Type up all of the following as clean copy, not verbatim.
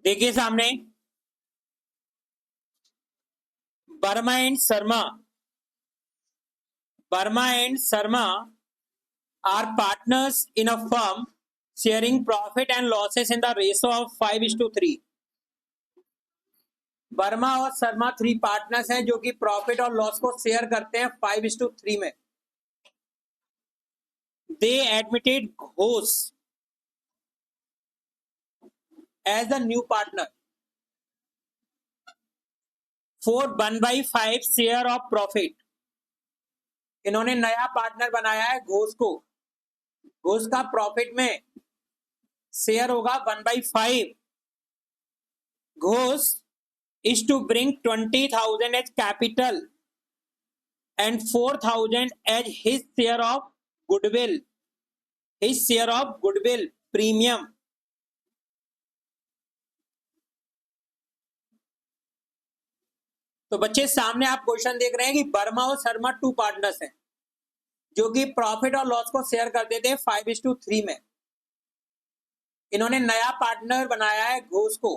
देखिए सामने Verma and Sharma are partners in a firm sharing profit and losses in the ratio of 5:3। Verma और Sharma 3 partners हैं जो कि प्रॉफिट और लॉस को शेयर करते हैं 5:3 में। They admitted Ghosh as the new partner for 1/5 share of profit. इन्होंने नया पार्टनर बनाया है घोष को। घोष का प्रॉफिट में शेयर होगा 1/5। Ghosh is to bring 20,000 as capital and 4,000 as his share of goodwill premium। तो बच्चे सामने आप क्वेश्चन देख रहे हैं कि वर्मा और शर्मा 2 पार्टनर्स हैं जो कि प्रॉफिट और लॉस को शेयर करते थे 5:3 में। इन्होंने नया पार्टनर बनाया है घोष को,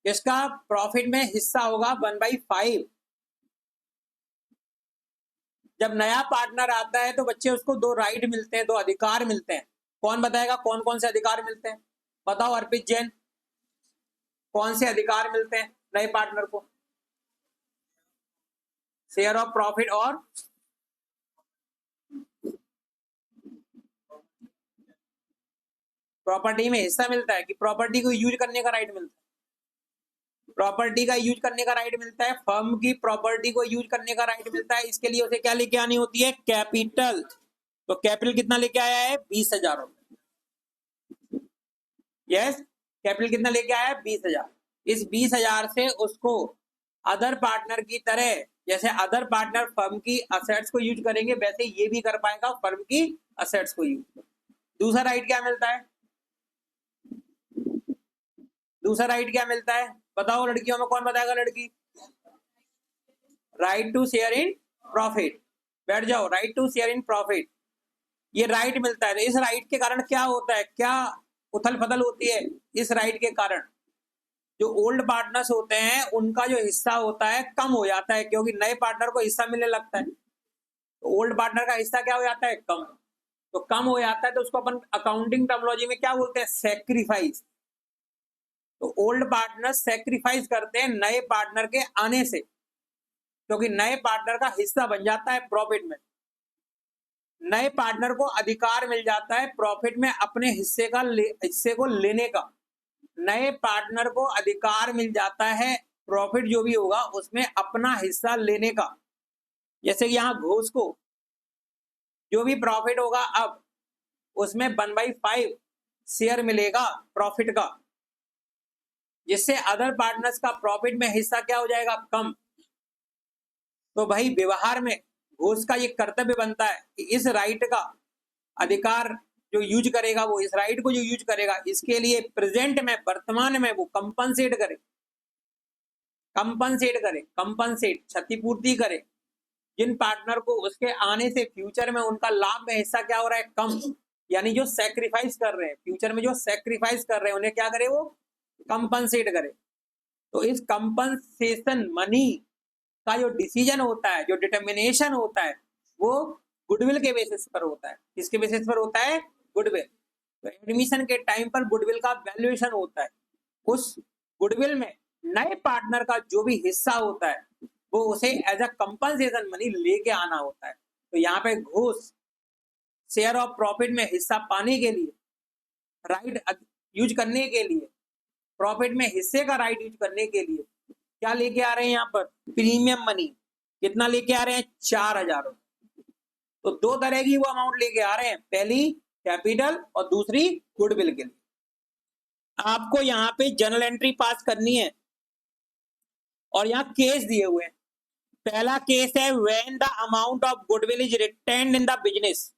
जिसका प्रॉफिट में हिस्सा होगा 1/5। जब नया पार्टनर आता है तो बच्चे उसको 2 राइट मिलते हैं, 2 अधिकार मिलते हैं। कौन बताएगा कौन कौन से अधिकार मिलते हैं? बताओ अर्पित जैन, कौन से अधिकार मिलते हैं नए पार्टनर को? शेयर ऑफ प्रॉफिट और प्रॉपर्टी में हिस्सा मिलता है कि प्रॉपर्टी को यूज करने का राइट मिलता है। प्रॉपर्टी का यूज करने का राइट मिलता है, फर्म की प्रॉपर्टी को यूज करने का राइट मिलता है। इसके लिए उसे क्या लेके आनी होती है? कैपिटल। तो कैपिटल कितना लेके आया है? 20,000 रुपए। यस, कैपिटल कितना लेके आया है? 20,000। इस 20,000 से उसको अदर पार्टनर की तरह, जैसे अदर पार्टनर फर्म की असेट्स को यूज करेंगे, वैसे ये भी कर पाएगा फर्म की असेट्स को यूज। दूसरा राइट क्या मिलता है? दूसरा राइट क्या मिलता है? बताओ लड़कियों में कौन बताएगा? लड़की, right to share in profit. बैठ जाओ, right to share in profit, ये राइट मिलता है। इस राइट के कारण क्या होता है, क्या उथल पथल होती है? इस राइट के कारण जो ओल्ड पार्टनर्स होते हैं उनका जो हिस्सा होता है कम हो जाता है, क्योंकि नए पार्टनर को हिस्सा मिलने लगता है। तो ओल्ड पार्टनर का हिस्सा क्या हो जाता है? कम। तो कम हो जाता है तो उसको अपन अकाउंटिंग टर्मिनोलॉजी में क्या बोलते हैं? सैक्रिफाइस। तो ओल्ड पार्टनर सैक्रिफाइस करते हैं नए पार्टनर के आने से, क्योंकि नए पार्टनर का हिस्सा बन जाता है प्रॉफिट में। नए पार्टनर को अधिकार मिल जाता है प्रॉफिट में अपने हिस्से को लेने का। नए पार्टनर को अधिकार मिल जाता है प्रॉफिट जो भी होगा उसमें अपना हिस्सा लेने का। जैसे कि यहाँ घोष को जो भी प्रॉफिट होगा अब उसमें 1/5 शेयर मिलेगा प्रॉफिट का, जिससे अदर पार्टनर्स का प्रॉफिट में हिस्सा क्या हो जाएगा? कम। तो भाई व्यवहार में घोष का ये कर्तव्य बनता है कि इस राइट का अधिकार जो यूज करेगा, वो इस राइट को जो यूज करेगा, इसके लिए प्रेजेंट में, वर्तमान में वो कंपनसेट करे, क्षतिपूर्ति करे जिन पार्टनर को उसके आने से फ्यूचर में उनका लाभ में हिस्सा क्या हो रहा है? कम। यानी जो सैक्रिफाइस कर रहे हैं, फ्यूचर में जो सैक्रिफाइस कर रहे हैं उन्हें क्या करे? वो कंपनसेट करे। तो इस कंपनसेशन मनी का जो डिसीजन होता है, जो डिटर्मिनेशन होता है, वो गुडविल के बेसिस पर होता है। किसके बेसिस पर होता है? गुडविल। तो एडमिशन के टाइम पर गुडविल का वैल्यूएशन होता है। उस गुडविल में नए पार्टनर का जो भी हिस्सा होता है वो उसे एज अ कंपनसेशन मनी लेके आना होता है। तो यहाँ पे घोष शेयर ऑफ प्रॉफिट में हिस्सा पाने के लिए, राइट यूज करने के लिए, प्रॉफिट में हिस्से का राइट यूज करने के लिए क्या लेके आ रहे हैं? यहाँ पर प्रीमियम मनी। कितना लेके आ रहे हैं? 4,000 रुपए। तो 2 तरह की वो अमाउंट लेके आ रहे हैं, पहली कैपिटल और दूसरी गुडविल के लिए। आपको यहाँ पे जर्नल एंट्री पास करनी है और यहाँ केस दिए हुए हैं। पहला केस है when the amount of goodwill is retained in the business,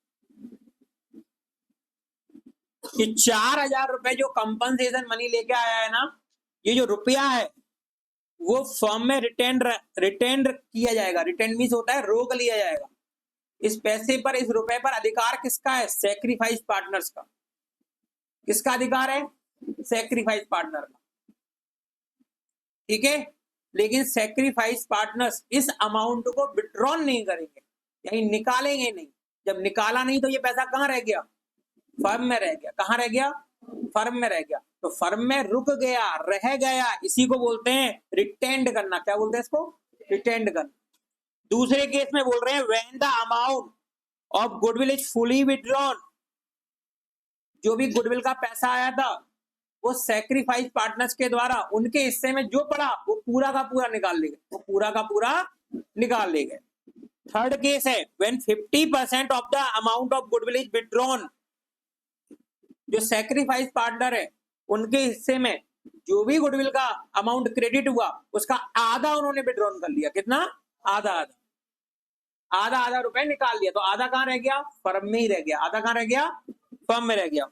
कि 4,000 रुपए जो कंपनसेशन मनी लेके आया है ना, ये जो रुपया है वो फर्म में रिटेंड किया जाएगा। रिटेंड मींस होता है रोक लिया जाएगा। इस पैसे पर, इस रुपए पर अधिकार किसका है? सैक्रिफाइस पार्टनर्स का। किसका अधिकार है? सैक्रिफाइस पार्टनर का। ठीक है, लेकिन सेक्रीफाइस पार्टनर्स इस अमाउंट को विड्रॉ नहीं करेंगे, यानी निकालेंगे नहीं। जब निकाला नहीं तो ये पैसा कहाँ रह गया? फर्म में रह गया। कहाँ रह गया? फर्म में रह गया। तो फर्म में रुक गया, रह गया, इसी को बोलते हैं रिटेंड करना। क्या बोलते हैं इसको? रिटेंड करना। दूसरे केस में बोल रहे हैं when the amount of goodwill is fully withdrawn, जो भी गुडविल का पैसा आया था वो सैक्रिफाइस पार्टनर्स के द्वारा उनके हिस्से में जो पड़ा वो पूरा का पूरा निकाल ले गए, वो पूरा का पूरा निकाल ले गए। थर्ड केस है when 50% of the amount of goodwill is withdrawn, जो सैक्रिफाइस पार्टनर है उनके हिस्से में जो भी गुडविल का अमाउंट क्रेडिट हुआ उसका आधा उन्होंने विड्रॉन कर लिया। कितना? आधा आधा आधा आधा रुपए निकाल लिया। तो आधा कहां रह गया? फर्म में ही रह गया। आधा कहां रह गया? फर्म में रह गया।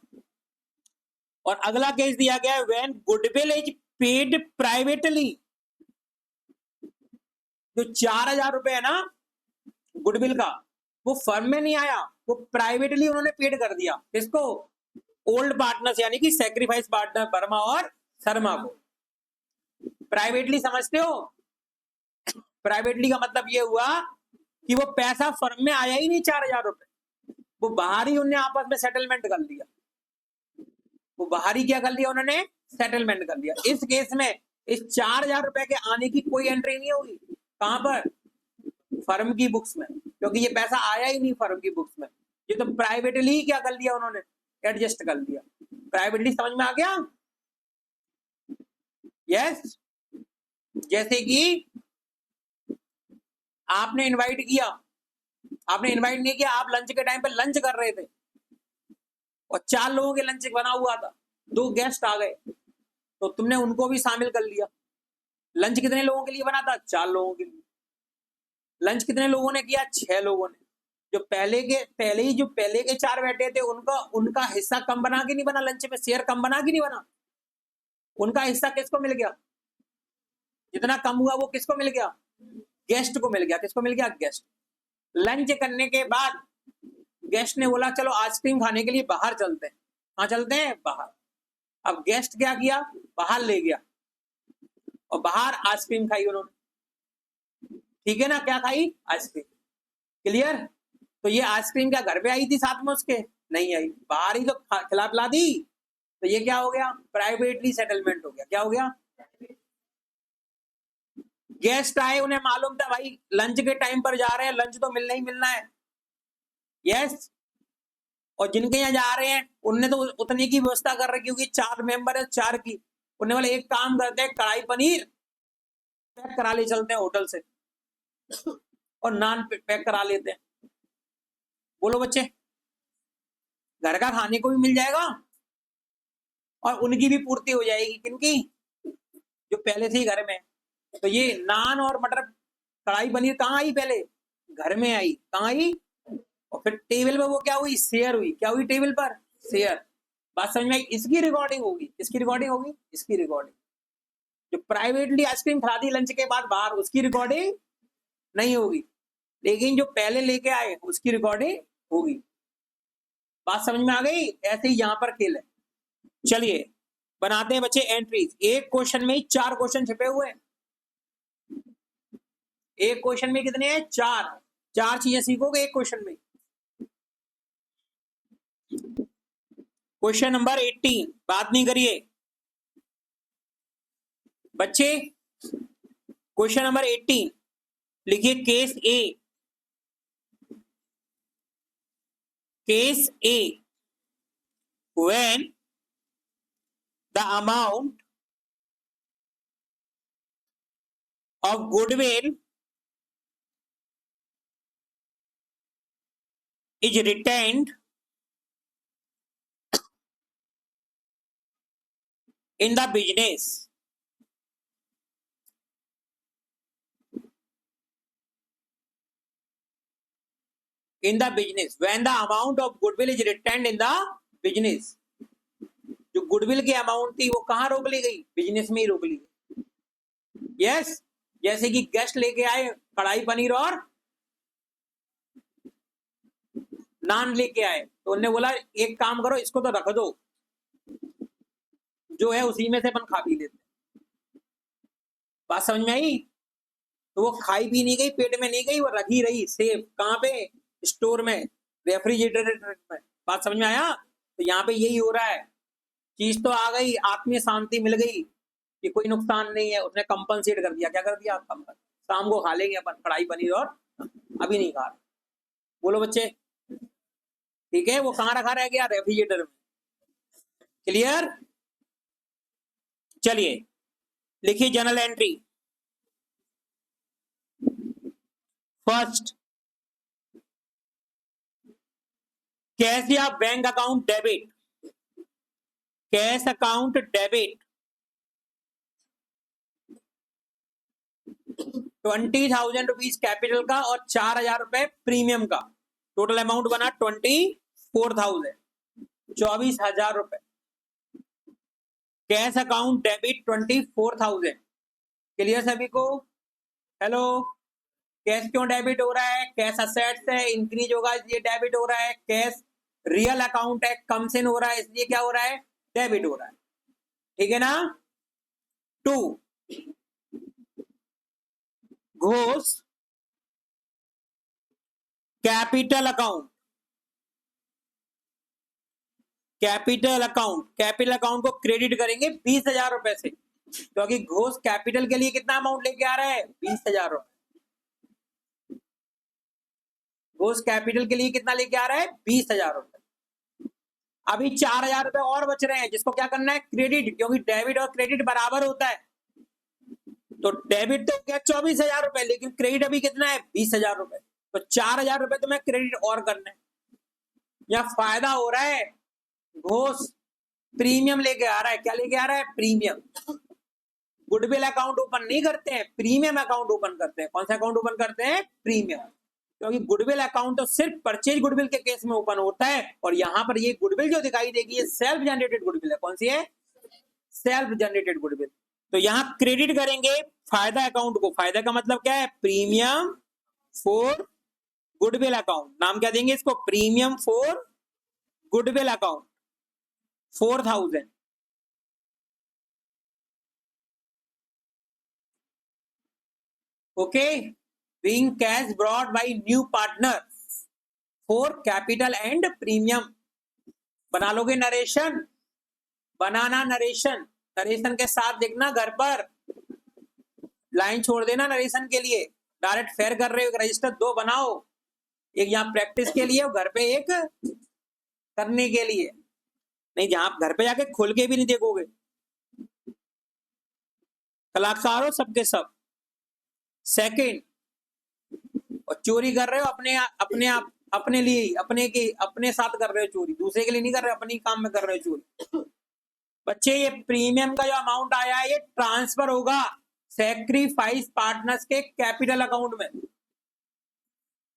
और अगला केस दिया गया है when goodwill is paid privately, जो 4,000 रुपए है ना गुडविल का, वो फर्म में नहीं आया, वो प्राइवेटली उन्होंने पेड कर दिया। किसको? ओल्ड पार्टनर्स, यानी कि सैक्रिफाइस पार्टनर वर्मा और शर्मा को। प्राइवेटली समझते हो? प्राइवेटली का मतलब ये हुआ कि वो पैसा फर्म में आया ही नहीं 4,000 रुपए, वो बाहर ही उन्होंने आपस में सेटलमेंट कर लिया। वो बाहर ही क्या कर लिया उन्होंने? सेटलमेंट कर लिया। इस केस में इस 4,000 रुपए के आने की कोई एंट्री नहीं होगी। कहां पर? फर्म की बुक्स में, क्योंकि ये पैसा आया ही नहीं फर्म की बुक्स में। ये तो प्राइवेटली क्या कर लिया उन्होंने? एडजस्ट कर लिया। प्राइवेटली समझ में आ गया? यस। जैसे कि आपने इनवाइट किया, आपने इनवाइट नहीं किया, आप लंच के टाइम पे लंच कर रहे थे और 4 लोगों के लंच बना हुआ था, 2 गेस्ट आ गए तो तुमने उनको भी शामिल कर लिया। लंच कितने लोगों के लिए बना था? 4 लोगों के लिए। लंच कितने लोगों ने किया? 6 लोगों ने। जो पहले के 4 बैठे थे उनका हिस्सा कम बना कि नहीं बना? लंच में शेयर कम बना कि नहीं बना? उनका हिस्सा किसको मिल गया? जितना कम हुआ वो किसको मिल गया? गेस्ट को मिल गया। किसको मिल गया? गेस्ट। लंच करने के बाद गेस्ट ने बोला चलो आइसक्रीम खाने के लिए बाहर चलते हैं। कहाँ चलते हैं? बाहर। अब गेस्ट क्या किया? बाहर ले गया और बाहर आइसक्रीम खाई उन्होंने। ठीक है ना? क्या खाई? आइसक्रीम। क्लियर? तो ये आइसक्रीम क्या घर पे आई थी साथ में उसके? नहीं आई, बाहर ही तो खिला पिला दी। तो ये क्या हो गया? प्राइवेटली सेटलमेंट हो गया। क्या हो गया? गेस्ट आए, उन्हें मालूम था भाई लंच के टाइम पर जा रहे हैं, लंच तो मिलना ही मिलना है। यस। और जिनके यहाँ जा रहे हैं उनने तो उतने की व्यवस्था कर रखी क्योंकि 4 मेंबर है, 4 की। उन्हें वाले एक काम करते हैं, कढ़ाई पनीर पैक करा ले चलते हैं होटल से और नान पैक करा लेते हैं। बोलो बच्चे, घर का खाने को भी मिल जाएगा और उनकी भी पूर्ति हो जाएगी। किनकी? जो पहले से ही घर में। तो ये नान और मटर कढ़ाई पनीर कहाँ आई? पहले घर में आई। कहाँ आई? और फिर टेबल पे वो क्या हुई? शेयर हुई। क्या हुई? टेबल पर शेयर। बात समझ में आई? इसकी रिकॉर्डिंग होगी। इसकी रिकॉर्डिंग होगी। इसकी रिकॉर्डिंग। जो प्राइवेटली आइसक्रीम खा दी लंच के बाद बाहर, उसकी रिकॉर्डिंग नहीं होगी, लेकिन जो पहले लेके आए उसकी रिकॉर्डिंग होगी। बात समझ में आ गई? ऐसे ही यहां पर खेल है। चलिए बनाते हैं बच्चे एंट्रीज। एक क्वेश्चन में ही 4 क्वेश्चन छिपे हुए हैं। एक क्वेश्चन में कितने हैं? 4 चीजें सीखोगे एक क्वेश्चन में। क्वेश्चन नंबर 18, बात नहीं करिए बच्चे। क्वेश्चन नंबर 18 लिखिए case A. Case A, when the amount of goodwill is retained in the business, when the amount of goodwill is retained in the business, जो गुडविल की अमाउंट थी वो कहां रोक ली गई? बिजनेस में ही रोक ली गई। यस। जैसे कि गेस्ट लेके आए कढ़ाई पनीर और नान लेके आए तो उन्होंने बोला एक काम करो इसको तो रख दो, जो है उसी में से अपन खा पी लेते। बात समझ में आई? तो वो खाई भी नहीं गई, पेट में नहीं गई, वो रखी रही सेफ। कहाँ पे? स्टोर में, रेफ्रिजरेटर में। बात समझ में आया? तो यहाँ पे यही हो रहा है, चीज तो आ गई, आत्मीय शांति मिल गई कि कोई नुकसान नहीं है, उसने कंपनसेट कर दिया। क्या कर दिया? कंपन। शाम को खा लेंगे अपन कढ़ाई पनीर, और अभी नहीं खा रहे। बोलो बच्चे, ठीक है? वो कहाँ रखा रह गया? रेफ्रिजरेटर में। क्लियर? चलिए लिखिए जर्नल एंट्री। फर्स्ट, कैश या bank account debit, cash account debit 20,000 rupees capital का और 4,000 रुपए प्रीमियम का। टोटल अमाउंट बना 24,000, 24,000 रुपए। Cash account debit 24,000। क्लियर सभी को? हेलो, कैश क्यों डेबिट हो रहा है? कैश असेट्स है, इंक्रीज होगा इसलिए डेबिट हो रहा है। कैश रियल अकाउंट है, कमसिन हो रहा है, इसलिए क्या हो रहा है? डेबिट हो रहा है। ठीक है ना? 2, Ghosh capital account, capital account, capital account को क्रेडिट करेंगे 20,000 रुपए से, क्योंकि घोष कैपिटल के लिए कितना अमाउंट लेके आ रहा है? 20,000 रुपए। घोष कैपिटल के लिए कितना लेके आ रहा है? 20,000 रुपए। अभी 4,000 रुपए और बच रहे हैं, जिसको क्या करना है? क्रेडिट, क्योंकि डेबिट और क्रेडिट बराबर होता है। तो डेबिट तो क्या 24,000 रुपए, लेकिन क्रेडिट अभी कितना है? 20,000 रुपए। तो 4,000 रुपए तो मैं क्रेडिट और करना है। यहाँ फायदा हो रहा है, घोष प्रीमियम लेके आ रहा है। क्या लेके आ रहा है? प्रीमियम। गुडविल अकाउंट ओपन नहीं करते हैं, प्रीमियम अकाउंट ओपन करते हैं। कौन सा अकाउंट ओपन करते हैं? प्रीमियम। क्योंकि गुडविल अकाउंट तो सिर्फ परचेज गुडविल के केस में ओपन होता है, और यहाँ पर ये गुडविल जो दिखाई देगी ये सेल्फ जनरेटेड गुडविल है। कौन सी है? Self generated goodwill. तो यहाँ क्रेडिट करेंगे फायदा अकाउंट को। फायदा का मतलब क्या है? Premium for goodwill account. नाम क्या देंगे इसको? Premium for goodwill account 4,000। Okay, being cash brought by new partner for capital and premium। बना लोगे नरेशन? बनाना नरेशन, नरेशन के साथ देखना घर पर, लाइन छोड़ देना नरेशन के लिए। डायरेक्ट फेयर कर रहे हो, रजिस्टर 2 बनाओ, एक यहाँ प्रैक्टिस के लिए और घर पे एक करने के लिए। नहीं, जहां आप घर पे जाके खोल के भी नहीं देखोगे। कलाकार हो सबके सब। सेकंड, और चोरी कर रहे हो अपने लिए, अपने साथ कर रहे हो चोरी, दूसरे के लिए नहीं कर रहे हो, अपने काम में कर रहे हो चोरी। बच्चे, ये प्रीमियम का जो अमाउंट आया है ये ट्रांसफर होगा सैक्रिफाइस पार्टनर्स के कैपिटल अकाउंट में।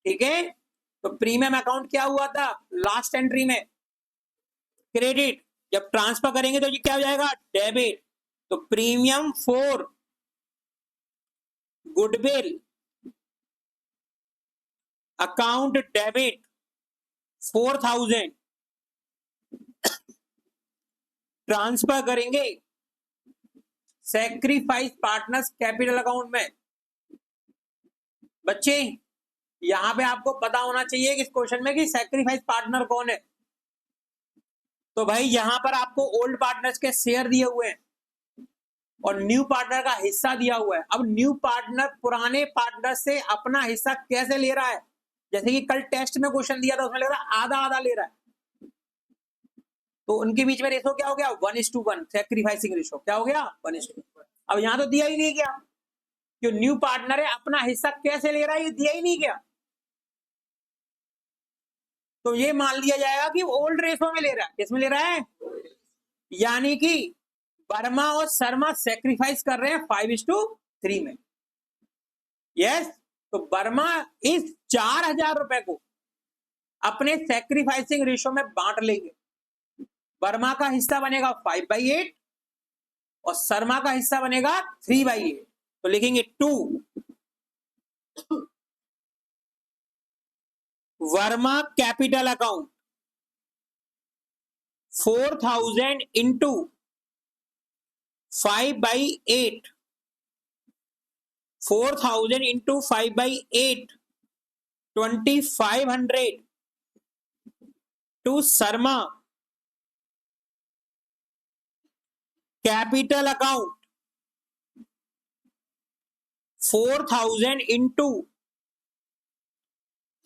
ठीक है? तो प्रीमियम अकाउंट क्या हुआ था लास्ट एंट्री में? क्रेडिट। जब ट्रांसफर करेंगे तो ये क्या हो जाएगा? डेबिट। तो premium for goodwill account debit 4,000 transfer करेंगे सैक्रिफाइस पार्टनर्स कैपिटल अकाउंट में। बच्चे, यहां पे आपको पता होना चाहिए कि इस क्वेश्चन में कि सैक्रिफाइस पार्टनर कौन है। तो भाई यहां पर आपको ओल्ड पार्टनर्स के शेयर दिए हुए हैं और न्यू पार्टनर का हिस्सा दिया हुआ है। अब न्यू पार्टनर पुराने पार्टनर से अपना हिस्सा कैसे ले रहा है? जैसे कि कल टेस्ट में क्वेश्चन दिया था, उसमें ले रहा है आधा आधा ले रहा है। तो उनके बीच में रेशो क्या हो गया? 1:1। सैक्रिफाइसिंग रेशो क्या हो गया? 1:1। अब यहां तो दिया ही नहीं गया, जो न्यू पार्टनर है अपना हिस्सा कैसे ले रहा है ये दिया ही नहीं गया। तो ये मान लिया जाएगा कि ओल्ड रेशो में ले रहा है। किसमें ले रहा है? यानी कि वर्मा और शर्मा सैक्रिफाइस कर रहे हैं 5:3 में। यस, तो वर्मा इस 4,000 रुपए को अपने सैक्रिफाइसिंग रेशो में बांट लेंगे। वर्मा का हिस्सा बनेगा 5/8 और शर्मा का हिस्सा बनेगा 3/8। तो लिखेंगे 2 Verma capital account 4,000 into 5/8 4,000 into 5/8 2,500 to Sharma capital account 4,000 into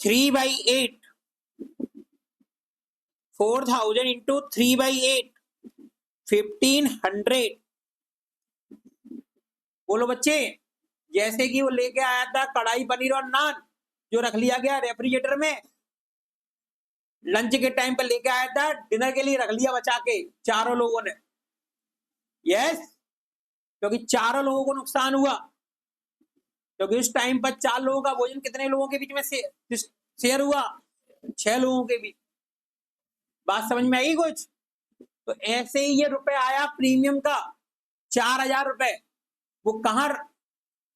3/8 4,000 into 3/8 1,500। बोलो बच्चे, जैसे कि वो लेके आया था कढ़ाई पनीर और नान जो रख लिया गया रेफ्रिजरेटर में, लंच के टाइम पर लेके आया था, डिनर के लिए रख लिया बचा के चारों लोगों ने। यस, क्योंकि चारों लोगों को नुकसान हुआ, क्योंकि उस टाइम पर 4 लोगों का भोजन कितने लोगों के बीच में शेयर हुआ? 6 लोगों के बीच। बात समझ में आई कुछ? तो ऐसे ही ये रुपए आया प्रीमियम का 4,000 रुपए, वो कहां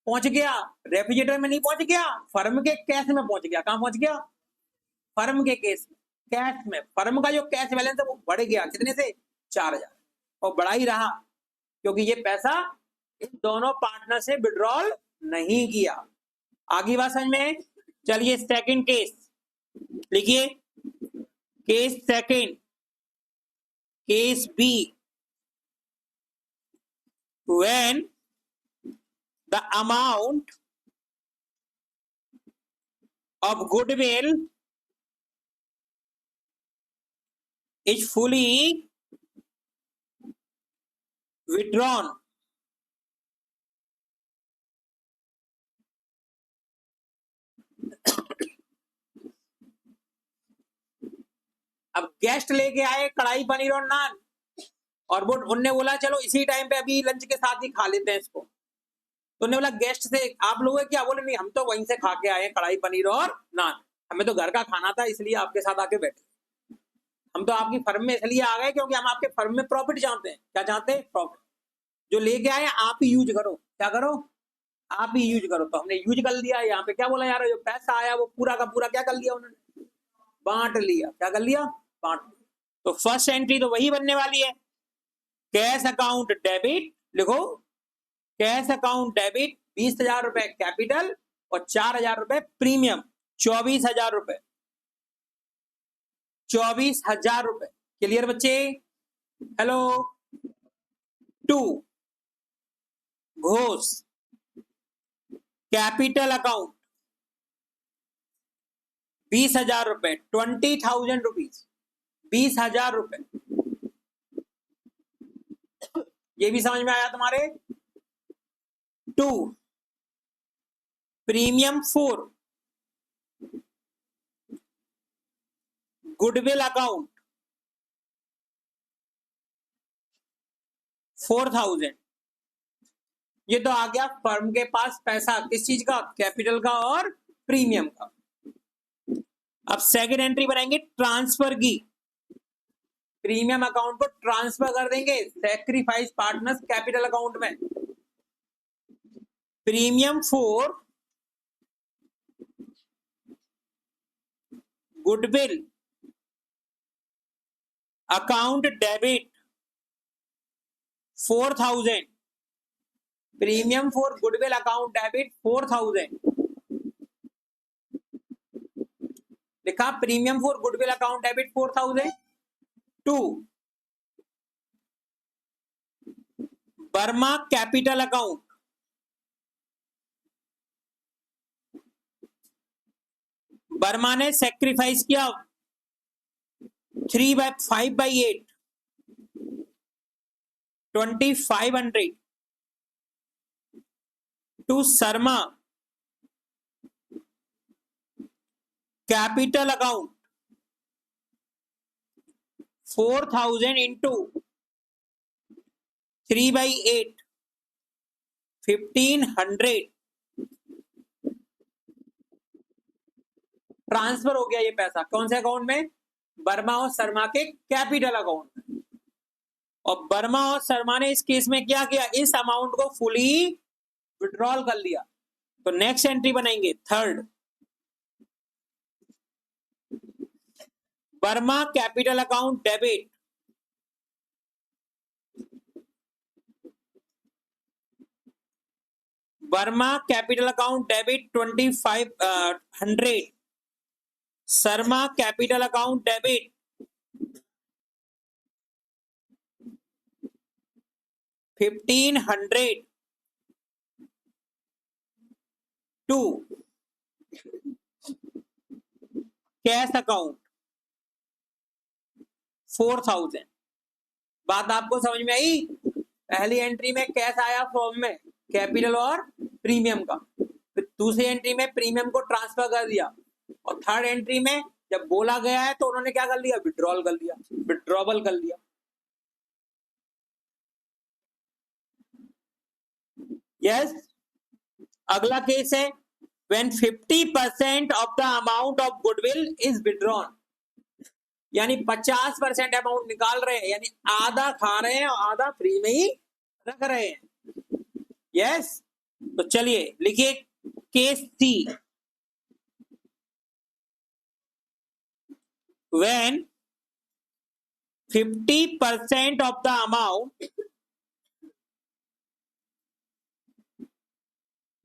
पहुंच गया? रेफ्रिजरेटर में नहीं पहुंच गया, फर्म के कैश में पहुंच गया। कहां पहुंच गया? फर्म के कैश में। फर्म का जो कैश बैलेंस है वो बढ़ गया, कितने से? 4,000। और बढ़ा ही रहा, क्योंकि ये पैसा इन दोनों पार्टनर से विड्रॉल नहीं किया। आगे बात समझ में? चलिए सेकंड केस लिखिए। Case second, case B, when the amount of goodwill is fully withdrawn अब गेस्ट लेके आए कढ़ाई पनीर और नान, और वो उनने बोला चलो इसी टाइम पे अभी लंच के साथ ही खा लेते हैं इसको। तो उन्होंने बोला गेस्ट से आप लोग क्या? बोले नहीं, हम तो वहीं से खा के आए कढ़ाई पनीर और नान, हमें तो घर का खाना था इसलिए आपके साथ आके बैठे। हम तो आपकी फर्म में इसलिए आ गए क्योंकि हम आपके फर्म में प्रॉफिट चाहते हैं। क्या चाहते हैं? प्रॉफिट। जो लेके आए आप ही यूज करो। क्या करो? आप ही यूज करो। तो हमने यूज कर लिया। यहाँ पे क्या बोला यार, जो पैसा आया वो पूरा का पूरा क्या कर लिया उन्होंने? बांट लिया। क्या कर लिया? बांट लिया। तो फर्स्ट एंट्री तो वही बनने वाली है, कैश अकाउंट डेबिट। लिखो, कैश अकाउंट डेबिट 20,000 रुपए कैपिटल और 4,000 रुपए प्रीमियम, 24,000 रुपए। 24,000 रुपए। क्लियर बच्चे? हेलो। 2 घोष कैपिटल अकाउंट 20,000 रुपए, 20,000 रुपीज, 20,000 रुपए। ये भी समझ में आया तुम्हारे? 2 प्रीमियम 4 गुडविल अकाउंट 4,000। ये तो आ गया फर्म के पास पैसा, किस चीज का? कैपिटल का और प्रीमियम का। अब सेकंड एंट्री बनाएंगे ट्रांसफर की। प्रीमियम अकाउंट को ट्रांसफर कर देंगे सैक्रिफाइस पार्टनर्स कैपिटल अकाउंट में। Premium 4 goodwill account debit 4,000। Premium 4 goodwill account debit 4,000 लिखा। Premium 4 goodwill account debit 4,000। 2 Verma capital account, Verma ने सेक्रीफाइस किया 5/8 2,500 to Sharma capital account 4,000 into 3/8 1,500 transfer हो गया ये पैसा। कौन से अकाउंट में? बर्मा और शर्मा के कैपिटल अकाउंट में। और बर्मा और शर्मा ने इस केस में क्या किया? इस अमाउंट को फुली विड्रॉल कर लिया। तो नेक्स्ट एंट्री बनाएंगे third, Verma capital account debit Verma capital account debit 2500, Sharma capital account debit 1500 to cash account 4000। बात आपको समझ में आई? पहली एंट्री में कैश आया फॉर्म में, कैपिटल और प्रीमियम का, फिर दूसरी एंट्री में प्रीमियम को ट्रांसफर कर दिया, और थर्ड एंट्री में जब बोला गया है तो उन्होंने क्या कर लिया, विड्रॉल कर लिया, विड्रॉबल कर लिया। यस। अगला केस है when 50% of the amount of goodwill is withdrawn, यानी 50% अमाउंट निकाल रहे हैं, यानी आधा खा रहे हैं और आधा फ्री में ही रख रहे हैं। यस। तो चलिए लिखिए case C, when 50% of the amount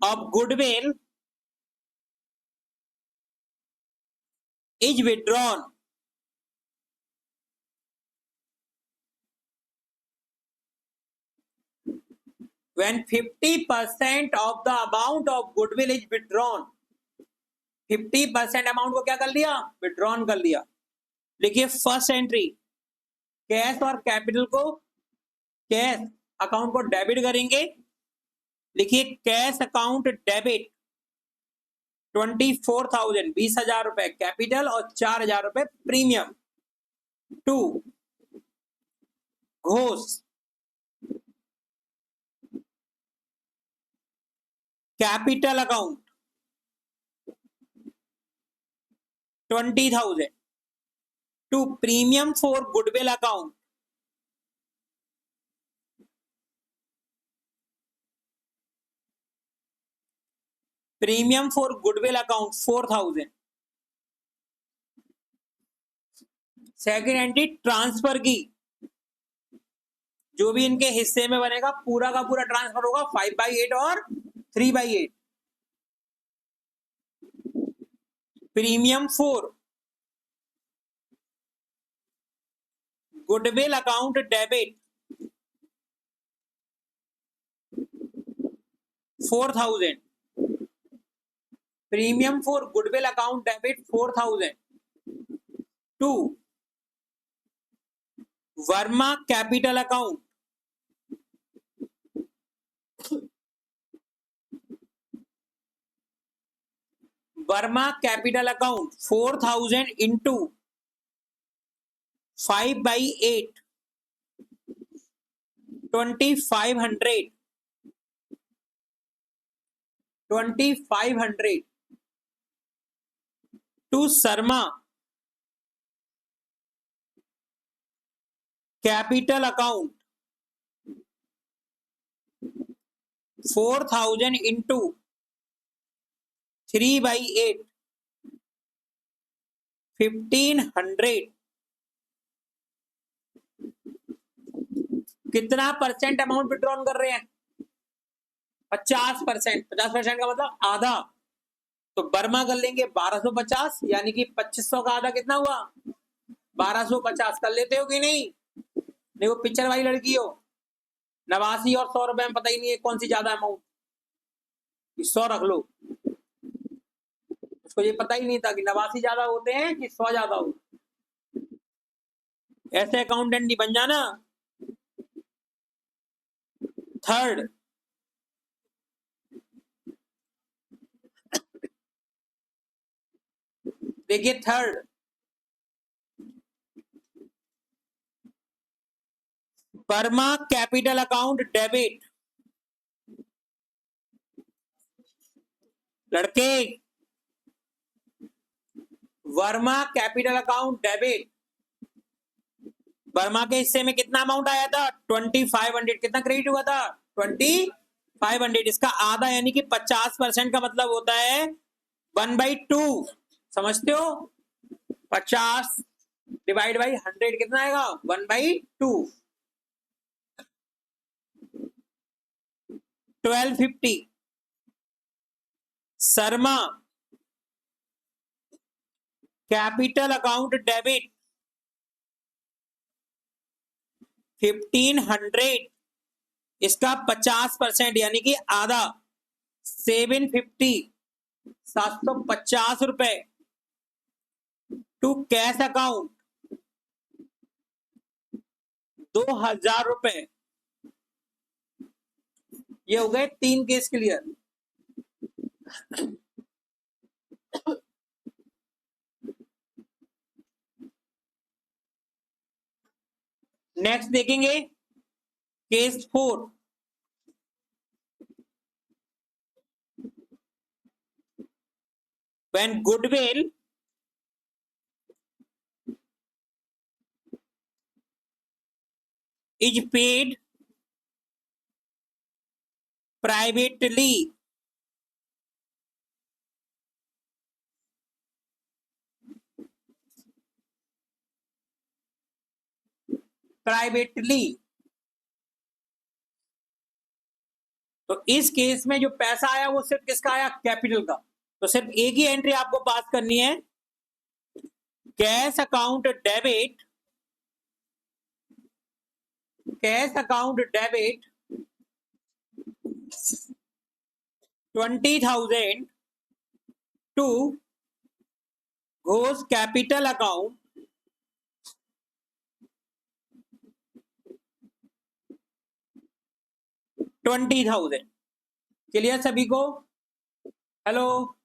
of goodwill is withdrawn, when 50% of the amount of goodwill is withdrawn, 50% amount को क्या कर लिया, विड्रॉन कर लिया। लिखिए फर्स्ट एंट्री, कैश और कैपिटल को, कैश अकाउंट को डेबिट करेंगे। लिखिए कैश अकाउंट डेबिट 24,000, 20,000 रुपए कैपिटल और 4,000 रुपए premium, to Ghosh capital account 20,000 to premium for goodwill account premium for goodwill account 4,000। Second entry transfer की, जो भी इनके हिस्से में बनेगा पूरा का पूरा ट्रांसफर होगा 5/8 और 3/8। Premium for goodwill account debit 4,000, premium for goodwill account debit 4,000 to Verma capital account Verma capital account 4,000 into 5/8 2,500 to Sharma capital account 4,000 into 3/8 1,500। कितना परसेंट अमाउंट विड्रॉन कर रहे हैं, 50%। 50% का मतलब आधा, तो बर्मा कर लेंगे 1250, यानी कि 2500 का आधा कितना हुआ, 1250। कर लेते हो कि नहीं? नहीं, वो पिक्चर वाली लड़की हो, 89 और 100 रुपए में पता ही नहीं है कौन सी ज्यादा अमाउंट, 100 रख लो। उसको ये पता ही नहीं था कि 89 ज्यादा होते हैं कि 100 ज्यादा होते। ऐसे अकाउंटेंट नहीं बन जाना। थर्ड, देखिए third, Verma capital account debit, लड़के Verma capital account debit, Verma के हिस्से में कितना अमाउंट आया था, 2,500। कितना क्रेडिट हुआ था, 2,500। इसका आधा यानी कि 50% का मतलब होता है 1/2। समझते हो? 50 डिवाइड बाई 100 कितना आएगा, 1/2, 1250। शर्मा कैपिटल अकाउंट डेबिट 1500, इसका 50% यानी कि आधा 750 ₹750 टू कैश अकाउंट 2000 ये हो गए 3 केस क्लियर। नेक्स्ट देखेंगे case 4। when goodwill is paid privately तो इस केस में जो पैसा आया वो सिर्फ किसका आया? कैपिटल का। तो सिर्फ एक ही एंट्री आपको पास करनी है, cash account debit 20,000 to Ghosh capital account 20,000। Clear सभी को? Hello,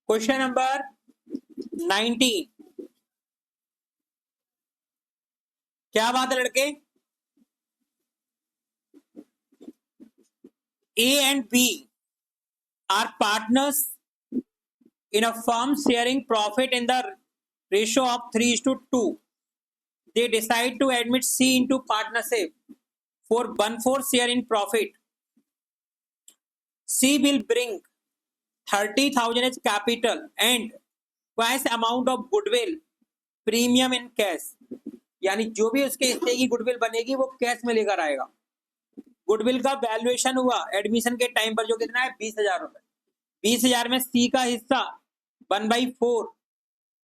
question number 19। क्या बात है लड़के? A and B are partners in a firm sharing profit in the ratio of 3:2. They decide to admit C into partnership for 1/4 share in profit. C will bring 30,000 as capital and twice amount of goodwill premium in cash. यानी जो भी उसके हिस्से की goodwill बनेगी वो cash में लेकर आएगा। गुडविल का वैल्यूएशन हुआ एडमिशन के टाइम पर जो कितना है? 20,000 रुपए। 20,000 में सी का हिस्सा 1/4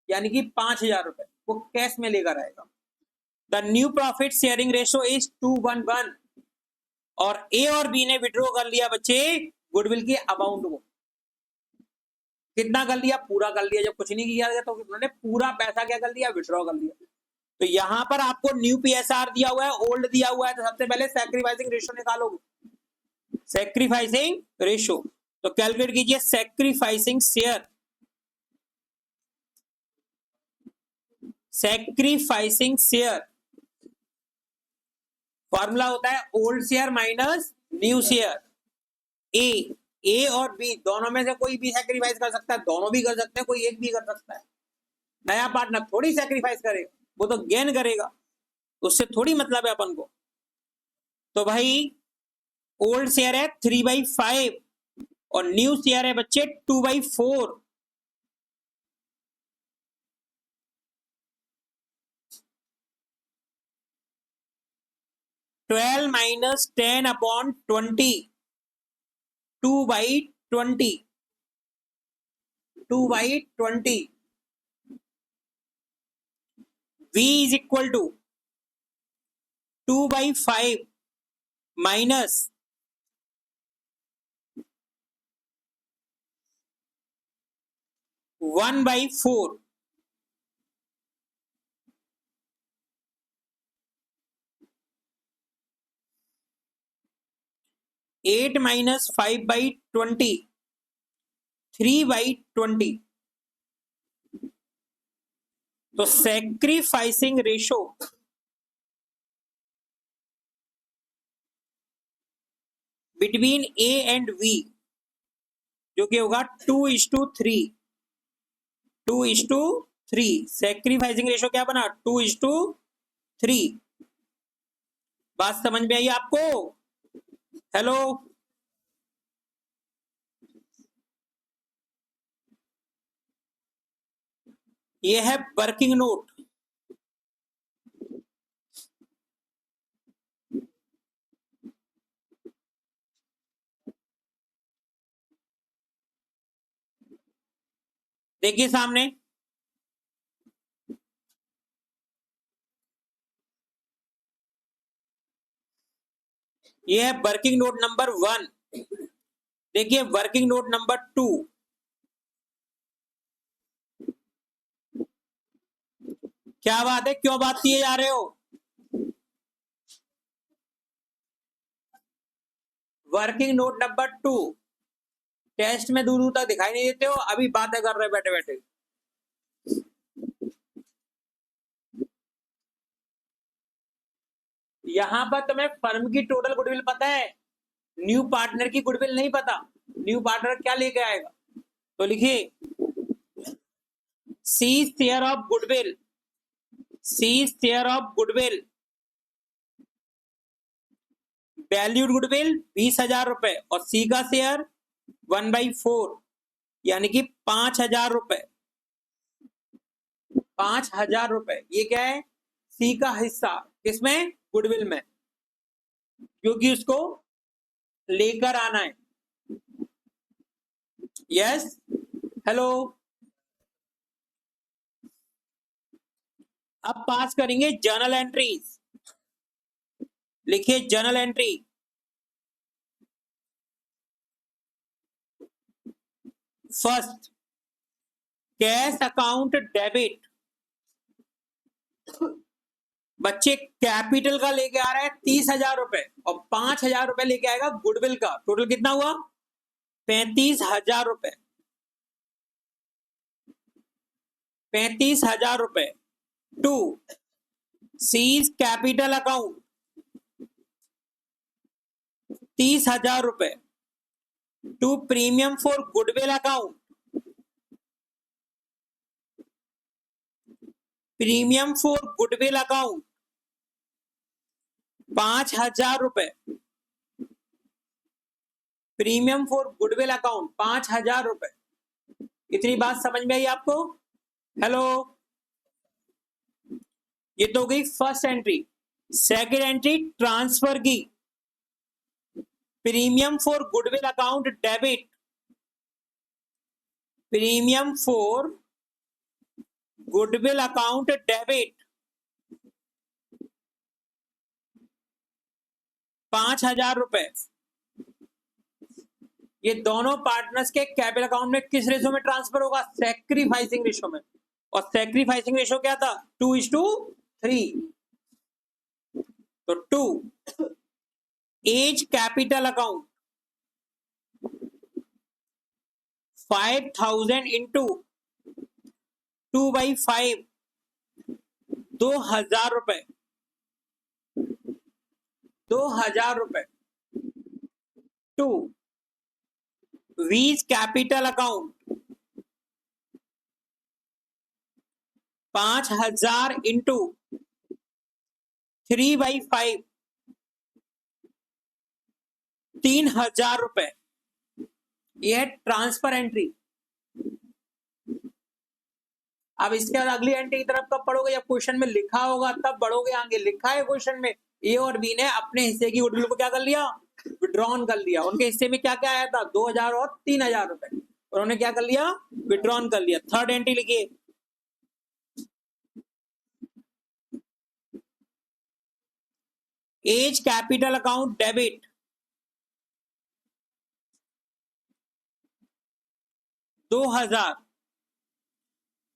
यानी कि 5,000 रुपए वो कैश में लेकर आएगा। The new profit sharing ratio is 2:1 और ए और बी ने विड्रॉ कर लिया बच्चे गुडविल की अमाउंट को। कितना कर लिया? पूरा कर लिया। जब कुछ नहीं किया गया तो उन्होंने पूरा पैसा क्या कर लिया? विड्रॉ कर लिया। तो यहां पर आपको न्यू पीएसआर दिया हुआ है, ओल्ड दिया हुआ है, तो सबसे पहले सैक्रिफाइसिंग रेशो निकालोगे। सैक्रिफाइसिंग रेशो तो कैलकुलेट कीजिए sacrificing share. Sacrificing share formula होता है old share minus new share. A और बी दोनों में से कोई भी सैक्रिफाइस कर सकता है, दोनों भी कर सकते हैं, कोई एक भी कर सकता है। नया पार्टनर थोड़ी सैक्रिफाइस करेगा, वो तो गेन करेगा, उससे थोड़ी मतलब है अपन को। तो भाई ओल्ड शेयर है 3/5 और न्यू शेयर है बच्चे 2/4। -12 10/20 2/20 2/20 V is equal to 2/5 minus 1/4 8 minus 5/20 3/20। तो sacrificing ratio between A and B जो कि होगा 2:3। 2:3 सैक्रिफाइसिंग रेशो क्या बना? 2:3। बात समझ में आई आपको? हेलो, ये है वर्किंग नोट। देखिए सामने, ये है वर्किंग नोट नंबर 1। देखिए वर्किंग नोट नंबर 2। क्या बात है, क्यों बात किए जा रहे हो? वर्किंग नोट नंबर 2 टेस्ट में दूर दूर तक दिखाई नहीं देते हो, अभी बातें कर रहे बैठे बैठे। यहां पर तुम्हें फर्म की टोटल गुडविल पता है, न्यू पार्टनर की गुडविल नहीं पता। न्यू पार्टनर क्या लेके आएगा? तो लिखिए C share of goodwill, C share of goodwill, valued goodwill 20,000 रुपए और सी का शेयर 1/4 यानी कि 5,000 रुपए। 5,000 रुपए ये क्या है? सी का हिस्सा, किसमें? गुडविल में, क्योंकि उसको लेकर आना है। Yes, hello. अब पास करेंगे जर्नल एंट्रीज। लिखिए journal entry. First, cash account debit. बच्चे कैपिटल का लेके आ रहा है 30,000 रुपए और 5,000 रुपए लेके आएगा गुडविल का। टोटल कितना हुआ? 35,000 रुपए। 35,000 रुपए टू सीज कैपिटल अकाउंट 30,000 रुपए to premium for goodwill account, premium for goodwill account 5,000 रुपए, प्रीमियम फॉर गुडविल अकाउंट 5,000 रुपए। इतनी बात समझ में आई आपको? हेलो, ये तो हो गई first entry. Second entry transfer की, premium for goodwill account debit, premium for goodwill account debit 5,000 रुपए। ये दोनों पार्टनर्स के कैपिटल अकाउंट में किस रेशो में ट्रांसफर होगा? सैक्रिफाइसिंग रेशो में। और सैक्रिफाइसिंग रेशो क्या था? 2:3। तो 2 एज कैपिटल अकाउंट 5,000 इंटू 2/5 2,000 रुपए, 2,000 रुपए टू वीज कैपिटल अकाउंट 5,000 इंटू 3/5 3,000 रुपए। यह ट्रांसफर एंट्री। अब इसके बाद अगली एंट्री की तरफ कब पढ़ोगे? जब क्वेश्चन में लिखा होगा तब बढ़ोगे आगे। लिखा है क्वेश्चन में, ए और बी ने अपने हिस्से की गुडविल को क्या कर लिया? विड्रॉन कर लिया। उनके हिस्से में क्या क्या आया था? 2,000 और 3,000 रुपए। उन्होंने क्या कर लिया? विड्रॉन कर लिया। थर्ड एंट्री लिखिए, A's capital account debit 2,000,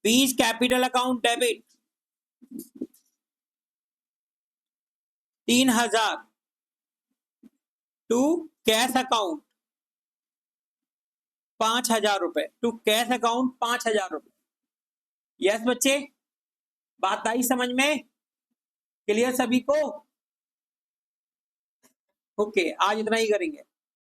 B's capital account debit 3,000 to cash account 5,000 रुपए, टू कैश अकाउंट 5,000 रुपए। यस बच्चे, बात आई समझ में? क्लियर सभी को? ओके, आज इतना ही करेंगे।